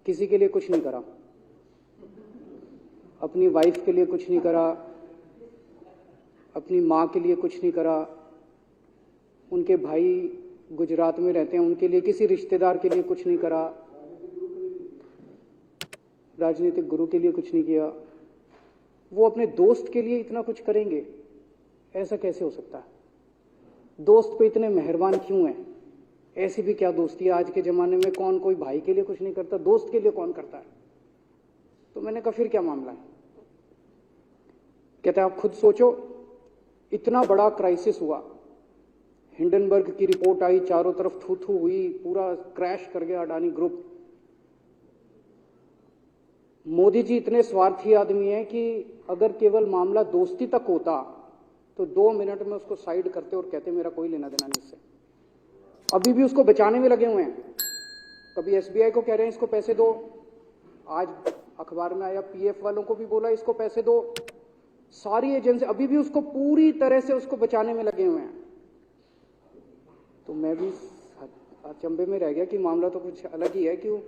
किसी के लिए कुछ नहीं करा, अपनी वाइफ के लिए कुछ नहीं करा, अपनी माँ के लिए कुछ नहीं करा, उनके भाई गुजरात में रहते हैं उनके लिए, किसी रिश्तेदार के लिए कुछ नहीं करा, राजनीतिक गुरु के लिए कुछ नहीं किया। वो अपने दोस्त के लिए इतना कुछ करेंगे, ऐसा कैसे हो सकता है? दोस्त पे इतने मेहरबान क्यों हैं? ऐसी भी क्या दोस्ती है? आज के जमाने में कौन कोई भाई के लिए कुछ नहीं करता, दोस्त के लिए कौन करता है? तो मैंने कहा फिर क्या मामला है? कहते आप खुद सोचो, इतना बड़ा क्राइसिस हुआ, हिंडनबर्ग की रिपोर्ट आई, चारों तरफ थू थू हुई, पूरा क्रैश कर गया अडानी ग्रुप। मोदी जी इतने स्वार्थी आदमी हैं कि अगर केवल मामला दोस्ती तक होता तो 2 मिनट में उसको साइड करते और कहते मेरा कोई लेना देना नहीं इससे। अभी भी उसको बचाने में लगे हुए हैं। कभी एसबीआई को कह रहे हैं इसको पैसे दो, आज अखबार में आया पीएफ वालों को भी बोला इसको पैसे दो, सारी एजेंसी अभी भी उसको पूरी तरह से उसको बचाने में लगे हुए हैं। तो मैं भी अचंभे में रह गया कि मामला तो कुछ अलग ही है। क्यों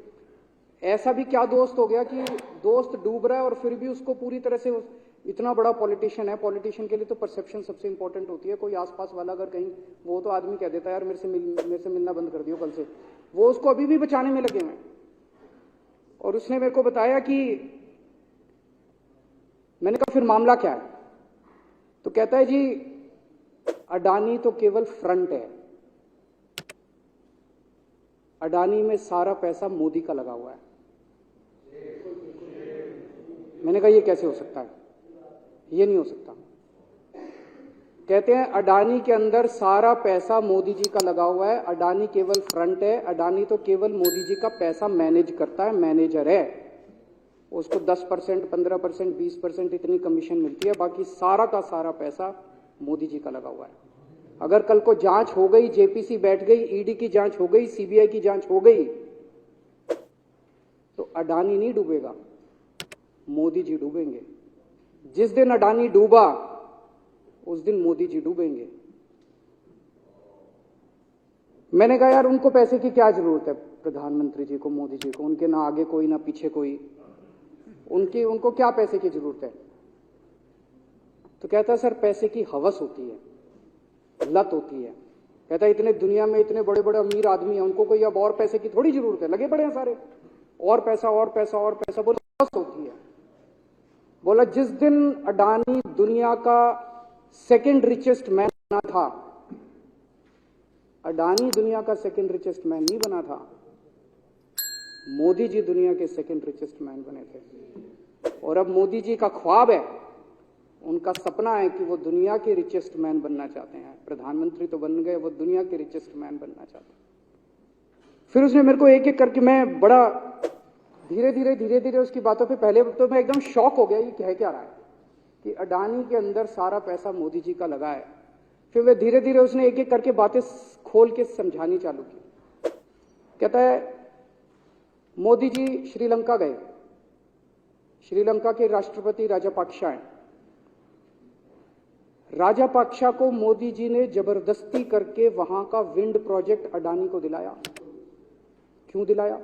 ऐसा भी क्या दोस्त हो गया कि दोस्त डूब रहा है और फिर भी उसको पूरी तरह से, इतना बड़ा पॉलिटिशियन है, पॉलिटिशियन के लिए तो परसेप्शन सबसे इंपॉर्टेंट होती है। कोई आसपास वाला अगर कहीं, वो तो आदमी कह देता है यार मेरे से मिलना बंद कर दियो कल से, वो उसको अभी भी बचाने में लगे हुए हैं। और उसने मेरे को बताया कि, मैंने कहा फिर मामला क्या है? तो कहता है जी अडानी तो केवल फ्रंट है, अडानी में सारा पैसा मोदी का लगा हुआ है। मैंने कहा ये कैसे हो सकता है? ये नहीं हो सकता। कहते हैं अडानी के अंदर सारा पैसा मोदी जी का लगा हुआ है, अडानी केवल फ्रंट है, अडानी तो केवल मोदी जी का पैसा मैनेज करता है, मैनेजर है। उसको 10%, 15%, 20% इतनी कमीशन मिलती है, बाकी सारा का सारा पैसा मोदी जी का लगा हुआ है। अगर कल को जांच हो गई, जेपीसी बैठ गई, ईडी की जांच हो गई, सीबीआई की जांच हो गई, तो अडानी नहीं डूबेगा, मोदी जी डूबेंगे। जिस दिन अडानी डूबा उस दिन मोदी जी डूबेंगे। मैंने कहा यार उनको पैसे की क्या जरूरत है? प्रधानमंत्री जी को, मोदी जी को, उनके ना आगे कोई ना पीछे कोई, उनको क्या पैसे की जरूरत है? तो कहता है सर पैसे की हवस होती है, लत होती है। कहता है इतने दुनिया में इतने बड़े बड़े अमीर आदमी हैं, उनको कोई अब और पैसे की थोड़ी जरूरत है, लगे पड़े हैं सारे, और पैसा और पैसा और पैसा। बोला हवस होती है। बोला जिस दिन अडानी दुनिया का सेकंड रिचेस्ट मैन बना था, अडानी दुनिया का सेकंड रिचेस्ट मैन नहीं बना था, मोदी जी दुनिया के सेकंड रिचेस्ट मैन बने थे। और अब मोदी जी का ख्वाब है, उनका सपना है कि वो दुनिया के रिचेस्ट मैन बनना चाहते हैं। प्रधानमंत्री तो बन गए, वो दुनिया के रिचेस्ट मैन बनना चाहते हैं। फिर उसने मेरे को एक एक करके, मैं बड़ा धीरे धीरे उसकी बातों पे, पहले तो मैं एकदम शॉक हो गया ये कह क्या रहा है कि अडानी के अंदर सारा पैसा मोदी जी का लगा है। फिर वे धीरे धीरे उसने एक एक करके बातें खोल के समझानी चालू की। कहता है मोदी जी श्रीलंका गए, श्रीलंका के राष्ट्रपति राजापाक्सा हैं, राजापाक्सा को मोदी जी ने जबरदस्ती करके वहां का विंड प्रोजेक्ट अडानी को दिलाया। क्यों दिलाया?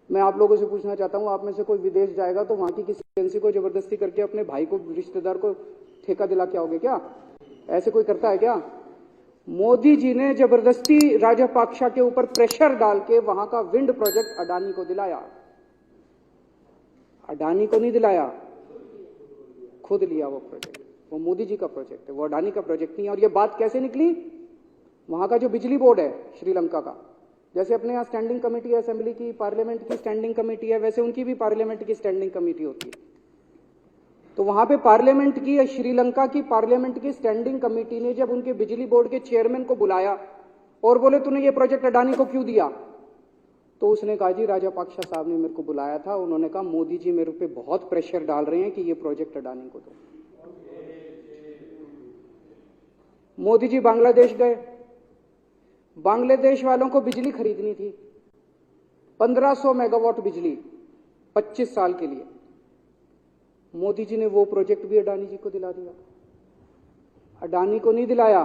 मैं आप लोगों से पूछना चाहता हूं, आप में से कोई विदेश जाएगा तो वहां की किसी एजेंसी को जबरदस्ती करके अपने भाई को, रिश्तेदार को ठेका दिला के आओगे क्या? ऐसे कोई करता है क्या? मोदी जी ने जबरदस्ती राजापाक्सा के ऊपर प्रेशर डाल के वहां का विंड प्रोजेक्ट अडानी को दिलाया। अडानी को नहीं दिलाया, खुद लिया वो प्रोजेक्ट। वो मोदी जी का प्रोजेक्ट है, वो अडानी का प्रोजेक्ट नहीं है। और ये बात कैसे निकली? वहां का जो बिजली बोर्ड है श्रीलंका का, जैसे अपने यहाँ स्टैंडिंग कमेटी है असेंबली की, पार्लियामेंट की स्टैंडिंग कमेटी है, वैसे उनकी भी पार्लियामेंट की स्टैंडिंग कमेटी होती है। तो वहां पे पार्लियामेंट की, श्रीलंका की पार्लियामेंट की स्टैंडिंग कमेटी ने जब उनके बिजली बोर्ड के चेयरमैन को बुलाया और बोले तूने ये प्रोजेक्ट अडानी को क्यों दिया, तो उसने कहा जी राजापाक्सा साहब ने मेरे को बुलाया था, उन्होंने कहा मोदी जी मेरे पे बहुत प्रेशर डाल रहे हैं कि ये प्रोजेक्ट अडानी को दो। मोदी जी बांग्लादेश गए, बांग्लादेश वालों को बिजली खरीदनी थी, 1500 मेगावाट बिजली 25 साल के लिए। मोदी जी ने वो प्रोजेक्ट भी अडानी जी को दिला दिया। अडानी को नहीं दिलाया,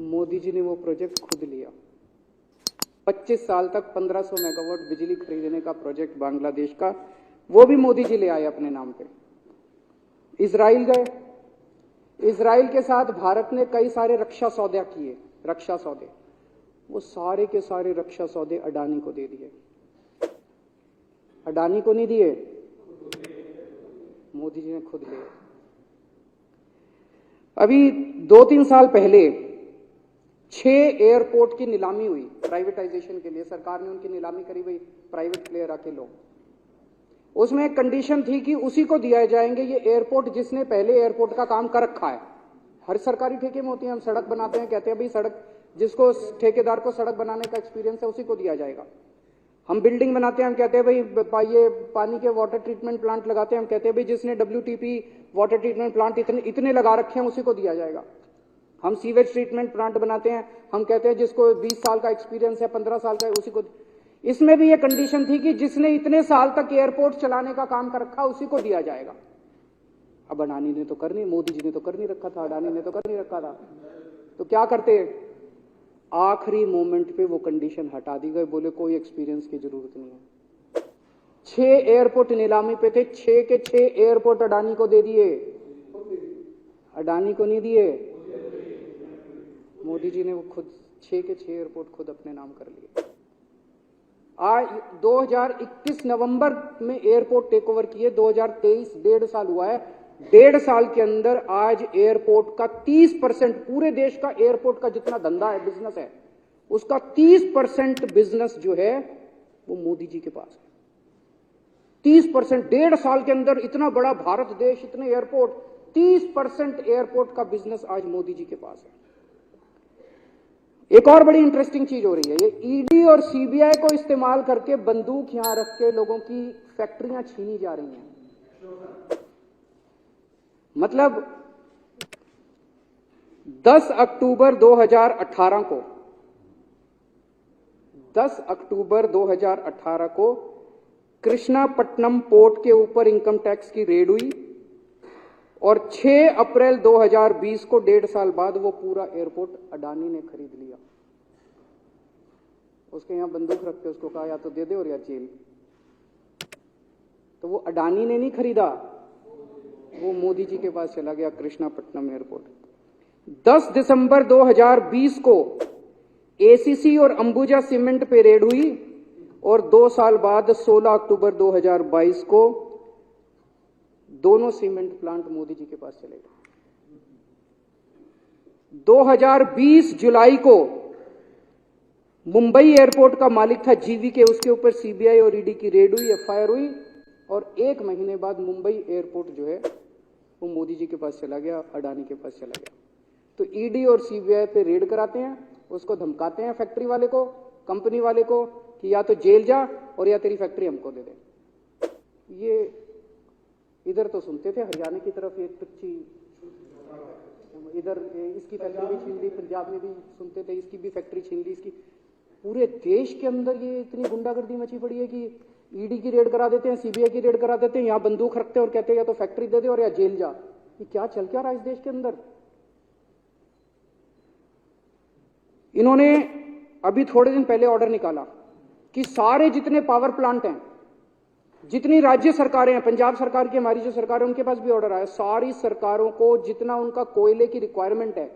मोदी जी ने वो प्रोजेक्ट खुद लिया। 25 साल तक 1500 मेगावाट बिजली खरीदने का प्रोजेक्ट बांग्लादेश का, वो भी मोदी जी ले आए अपने नाम पे। इजराइल गए, इजराइल के साथ भारत ने कई सारे रक्षा सौदे किए, रक्षा सौदे, वो सारे के सारे रक्षा सौदे अडानी को दे दिए। अडानी को नहीं दिए, मोदी जी ने खुद लिए। अभी 2-3 साल पहले 6 एयरपोर्ट की नीलामी हुई प्राइवेटाइजेशन के लिए, सरकार ने उनकी नीलामी करी, भाई प्राइवेट प्लेयर आके लो। उसमें एक कंडीशन थी कि उसी को दिया जाएंगे ये एयरपोर्ट जिसने पहले एयरपोर्ट का काम कर रखा है। हर सरकारी ठेके में होती है, हम सड़क बनाते हैं, कहते हैं भाई सड़क, जिसको ठेकेदार को सड़क बनाने का एक्सपीरियंस है उसी को दिया जाएगा। हम बिल्डिंग बनाते हैं, हम कहते हैं भाई ये पानी के वाटर ट्रीटमेंट प्लांट लगाते हैं, हम कहते हैं भाई जिसने WTP वाटर ट्रीटमेंट प्लांट इतने लगा रखे हैं उसी को दिया जाएगा। हम सीवेज ट्रीटमेंट प्लांट बनाते हैं, हम कहते हैं जिसको 20 साल का एक्सपीरियंस है, 15 साल का है, उसी को। इसमें भी ये कंडीशन थी कि जिसने इतने साल तक एयरपोर्ट चलाने का काम कर रखा उसी को दिया जाएगा। अब अडानी ने तो कर नहीं, मोदी जी ने तो कर नहीं रखा था, अडानी ने तो कर नहीं रखा था, तो क्या करते, आखिरी मोमेंट पे वो कंडीशन हटा दी गई, बोले कोई एक्सपीरियंस की जरूरत नहीं है। 6 एयरपोर्ट नीलामी पे थे, 6 के 6 एयरपोर्ट अडानी को दे दिए, अडानी को नहीं दिए, मोदी जी ने वो खुद 6 के 6 एयरपोर्ट खुद अपने नाम कर लिए। आज 2021 नवंबर में एयरपोर्ट टेक ओवर किए, 2023 1.5 साल हुआ है, 1.5 साल के अंदर आज एयरपोर्ट का 30%, पूरे देश का एयरपोर्ट का जितना धंधा है, बिजनेस है, उसका 30% बिजनेस जो है वो मोदी जी के पास है। 30%, 1.5 साल के अंदर इतना बड़ा भारत देश, इतने एयरपोर्ट, 30% एयरपोर्ट का बिजनेस आज मोदी जी के पास है। एक और बड़ी इंटरेस्टिंग चीज हो रही है, ये ईडी और सीबीआई को इस्तेमाल करके बंदूक यहां रख के लोगों की फैक्ट्रियां छीनी जा रही हैं। मतलब 10 अक्टूबर 2018 को 10 अक्टूबर 2018 को कृष्णापट्टनम पोर्ट के ऊपर इनकम टैक्स की रेड हुई और 6 अप्रैल 2020 को 1.5 साल बाद वो पूरा एयरपोर्ट अडानी ने खरीद लिया। उसके यहां बंदूक रख के उसको कहा या तो दे दे और या जेल। तो वो अडानी ने नहीं खरीदा, वो मोदी जी के पास चला गया कृष्णापट्टनम एयरपोर्ट। 10 दिसंबर 2020 को एसीसी और अंबुजा सीमेंट पे रेड हुई और 2 साल बाद 16 अक्टूबर 2022 को दोनों सीमेंट प्लांट मोदी जी के पास चले गए। 2020 जुलाई को मुंबई एयरपोर्ट का मालिक था जीवीके, उसके ऊपर सीबीआई और ईडी की रेड हुई, एफआईआर हुई और 1 महीने बाद मुंबई एयरपोर्ट जो है वो मोदी जी के पास चला गया, अडानी के पास चला गया। तो ईडी और सीबीआई पे रेड कराते हैं, उसको धमकाते हैं फैक्ट्री वाले को, कंपनी वाले को कि या तो जेल जा और या तेरी फैक्ट्री हमको दे दे। ये इधर तो सुनते थे, हरियाणा की तरफ एक पिच्ची, इधर इसकी फैक्ट्री भी छीन ली, पंजाब में भी सुनते थे इसकी भी फैक्ट्री छीन ली, इसकी। पूरे देश के अंदर ये इतनी गुंडागर्दी मची पड़ी है कि ईडी की रेड करा देते हैं, सीबीआई की रेड करा देते हैं, यहां बंदूक रखते हैं और कहते हैं या तो फैक्ट्री दे दे और या जेल जा। ये क्या चल क्या रहा है इस देश के अंदर। इन्होंने अभी थोड़े दिन पहले ऑर्डर निकाला कि सारे जितने पावर प्लांट हैं, जितनी राज्य सरकारें हैं, पंजाब सरकार की हमारी जो सरकार है उनके पास भी ऑर्डर आया, सारी सरकारों को जितना उनका कोयले की रिक्वायरमेंट है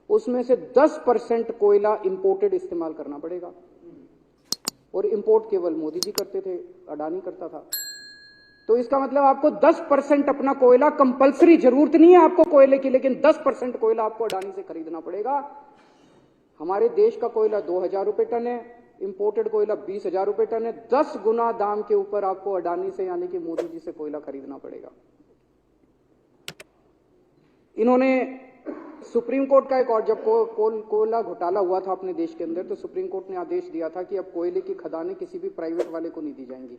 उसमें से 10% कोयला इंपोर्टेड इस्तेमाल करना पड़ेगा। और इंपोर्ट केवल मोदी जी करते थे, अडानी करता था। तो इसका मतलब आपको 10% अपना कोयला कंपलसरी, जरूरत नहीं है आपको कोयले की, लेकिन 10% कोयला आपको अडानी से खरीदना पड़ेगा। हमारे देश का कोयला 2000 रुपए टन है, इंपोर्टेड कोयला 20,000 रुपए टन है। 10 गुना दाम के ऊपर आपको अडानी से यानी कि मोदी जी से कोयला खरीदना पड़ेगा। इन्होंने सुप्रीम कोर्ट का एक और, जब कोयला घोटाला हुआ था अपने देश के अंदर, तो सुप्रीम कोर्ट ने आदेश दिया था कि अब कोयले की खदानें किसी भी प्राइवेट वाले को नहीं दी जाएंगी,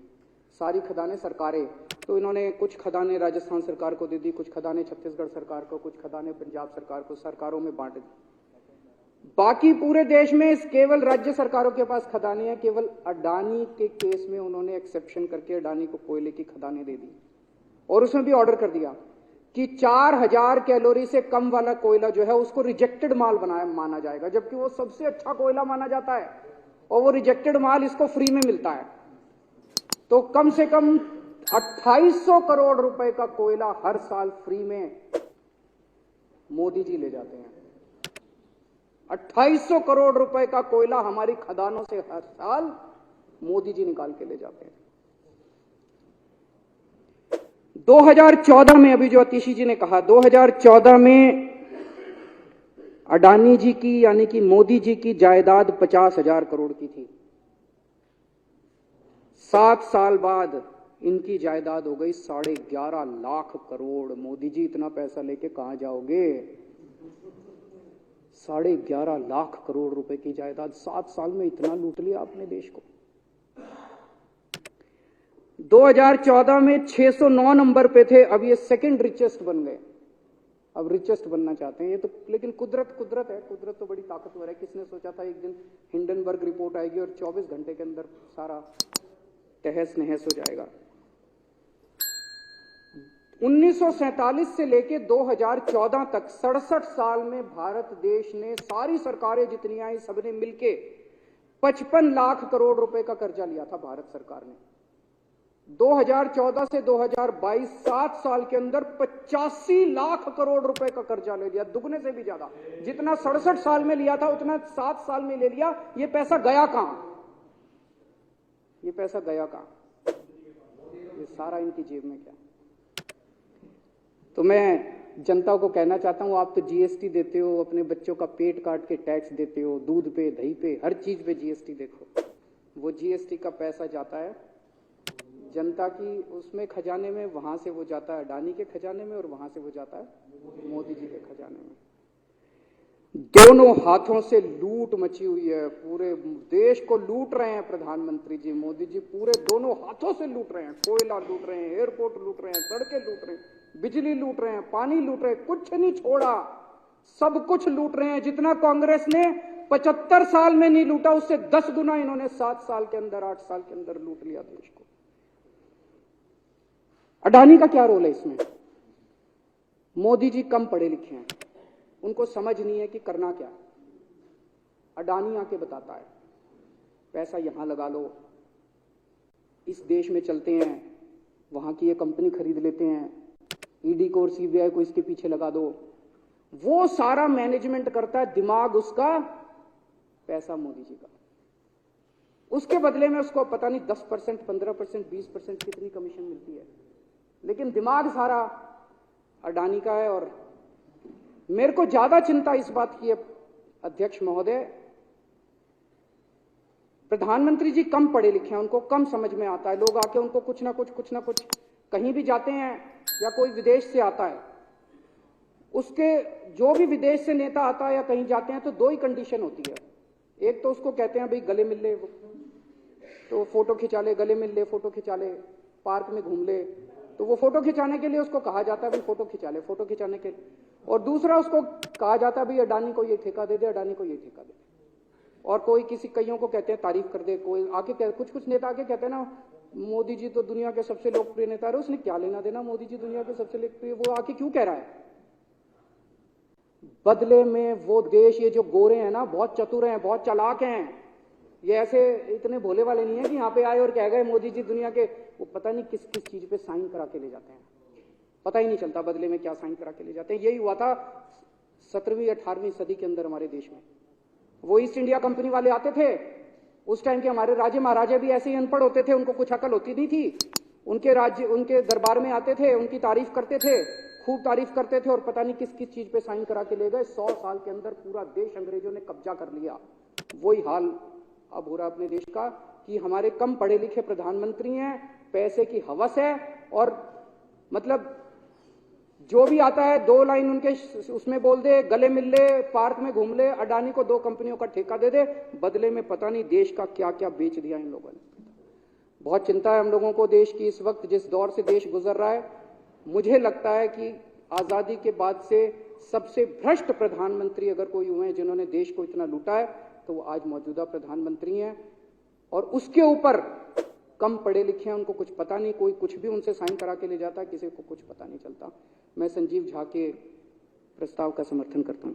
सारी खदानें सरकारें। तो इन्होंने कुछ खदानें राजस्थान सरकार को दे दी, कुछ खदानें छत्तीसगढ़ सरकार को, कुछ खदानें पंजाब सरकार को, सरकारों में बांट दी। बाकी पूरे देश में केवल राज्य सरकारों के पास खदानें हैं। केवल अडानी के केस में उन्होंने एक्सेप्शन करके अडानी को कोयले की खदानें दे दी और उसमें भी ऑर्डर कर दिया कि 4000 कैलोरी से कम वाला कोयला जो है उसको रिजेक्टेड माल माना जाएगा, जबकि वो सबसे अच्छा कोयला माना जाता है। और वो रिजेक्टेड माल इसको फ्री में मिलता है। तो कम से कम 2800 करोड़ रुपए का कोयला हर साल फ्री में मोदी जी ले जाते हैं। 2800 करोड़ रुपए का कोयला हमारी खदानों से हर साल मोदी जी निकाल के ले जाते हैं। 2014 में, अभी जो अतिशी जी ने कहा, 2014 में अडानी जी की यानी कि मोदी जी की जायदाद 50,000 करोड़ की थी। 7 साल बाद इनकी जायदाद हो गई 11.5 लाख करोड़। मोदी जी इतना पैसा लेके कहां जाओगे? 11.5 लाख करोड़ रुपए की जायदाद, 7 साल में इतना लूट लिया आपने देश को। 2014 में 609 नंबर पे थे, अब ये सेकंड रिचेस्ट बन गए, अब रिचेस्ट बनना चाहते हैं। ये तो लेकिन कुदरत है, कुदरत तो बड़ी ताकतवर है। किसने सोचा था एक दिन हिंडनबर्ग रिपोर्ट आएगी और 24 घंटे के अंदर सारा तहस नहस हो जाएगा। 1947 से लेके 2014 तक 67 साल में भारत देश ने, सारी सरकारें जितनी आई सबने मिलके 55 लाख करोड़ रुपए का कर्जा लिया था भारत सरकार ने। 2014 से 2022 7 साल के अंदर 85 लाख करोड़ रुपए का कर्जा ले लिया, दुगने से भी ज्यादा। जितना 67 साल में लिया था उतना 7 साल में ले लिया। ये पैसा गया कहां? ये पैसा गया कहां? ये सारा इनकी जेब में क्या? तो मैं जनता को कहना चाहता हूं, आप तो जीएसटी देते हो, अपने बच्चों का पेट काट के टैक्स देते हो, दूध पे, दही पे, हर चीज पे जीएसटी। देखो वो जीएसटी का पैसा जाता है जनता की उसमें खजाने में, वहां से वो जाता है अडानी के खजाने में और वहां से वो जाता है मोदी जी के खजाने में। दोनों हाथों से लूट मची हुई है, पूरे देश को लूट रहे हैं प्रधानमंत्री जी, मोदी जी पूरे दोनों हाथों से लूट रहे हैं। कोयला लूट रहे हैं, एयरपोर्ट लूट रहे हैं, सड़कें लूट रहे हैं, बिजली लूट रहे हैं, पानी लूट रहे हैं, कुछ नहीं छोड़ा, सब कुछ लूट रहे हैं। जितना कांग्रेस ने 75 साल में नहीं लूटा, उससे 10 गुना इन्होंने 7 साल के अंदर, 8 साल के अंदर लूट लिया देश को। अडानी का क्या रोल है इसमें? मोदी जी कम पढ़े लिखे हैं, उनको समझ नहीं है कि करना क्या है। अडानी आके बताता है पैसा यहां लगा लो, इस देश में चलते हैं, वहां की ये कंपनी खरीद लेते हैं, ईडी को और सीबीआई को इसके पीछे लगा दो। वो सारा मैनेजमेंट करता है, दिमाग उसका, पैसा मोदी जी का। उसके बदले में उसको पता नहीं 10%, 15%, 20% कितनी कमीशन मिलती है, लेकिन दिमाग सारा अडानी का है। और मेरे को ज्यादा चिंता इस बात की है अध्यक्ष महोदय, प्रधानमंत्री जी कम पढ़े लिखे हैं, उनको कम समझ में आता है। लोग आके उनको कुछ ना कुछ कहीं भी जाते हैं या कोई विदेश से आता है, उसके जो भी विदेश से नेता आता है या कहीं जाते हैं तो 2 ही कंडीशन होती है। एक तो उसको कहते हैं भाई गले मिल ले तो फोटो खिंचा ले, गले मिल ले फोटो खिंचा ले, पार्क में घूम ले, तो वो फोटो खिंचाने के लिए उसको कहा जाता है भाई फोटो खिंचा ले, फोटो खिंचाने के लिए। और दूसरा उसको कहा जाता है भाई अडानी को ये ठेका दे दे, अडानी को ये ठेका दे। और कोई किसी कईयों को कहते हैं तारीफ कर दे, कोई आके कुछ नेता आके कहते हैं ना मोदी जी तो दुनिया के सबसे लोकप्रिय नेता है। उसने क्या लेना देना मोदी जी दुनिया के सबसे लोकप्रिय, वो आके क्यों कह रहा है? बदले में वो देश, ये जो गोरे हैं ना, बहुत चतुर हैं, बहुत चालाक हैं, ये ऐसे इतने भोले वाले नहीं है कि यहाँ पे आए और कह गए मोदी जी दुनिया के, वो पता नहीं किस किस चीज पे साइन करा के ले जाते हैं, पता ही नहीं चलता बदले में क्या साइन करा के ले जाते हैं। यही हुआ था 17वीं 18वीं सदी के अंदर हमारे देश में। वो ईस्ट इंडिया कंपनी वाले आते थे, उस टाइम के हमारे राजे महाराजे भी ऐसे ही अनपढ़ होते थे, उनको कुछ अकल होती नहीं थी। उनके राज्य, उनके दरबार में आते थे, उनकी तारीफ करते थे, खूब तारीफ करते थे, और पता नहीं किस किस चीज पे साइन करा के ले गए। 100 साल के अंदर पूरा देश अंग्रेजों ने कब्जा कर लिया। वही हाल अब हो रहा अपने देश का कि हमारे कम पढ़े लिखे प्रधानमंत्री हैं, पैसे की हवस है, और मतलब जो भी आता है 2 लाइन उनके उसमें बोल दे, गले मिल ले, पार्क में घूम ले, अडानी को 2 कंपनियों का ठेका दे दे, बदले में पता नहीं देश का क्या क्या बेच दिया इन लोगों ने। बहुत चिंता है हम लोगों को देश की इस वक्त, जिस दौर से देश गुजर रहा है। मुझे लगता है कि आजादी के बाद से सबसे भ्रष्ट प्रधानमंत्री अगर कोई हुए हैं जिन्होंने देश को इतना लूटा है, तो वो आज मौजूदा प्रधानमंत्री हैं। और उसके ऊपर कम पढ़े लिखे हैं, उनको कुछ पता नहीं, कोई कुछ भी उनसे साइन करा के ले जाता है, किसी को कुछ पता नहीं चलता। मैं संजीव झा के प्रस्ताव का समर्थन करता हूं।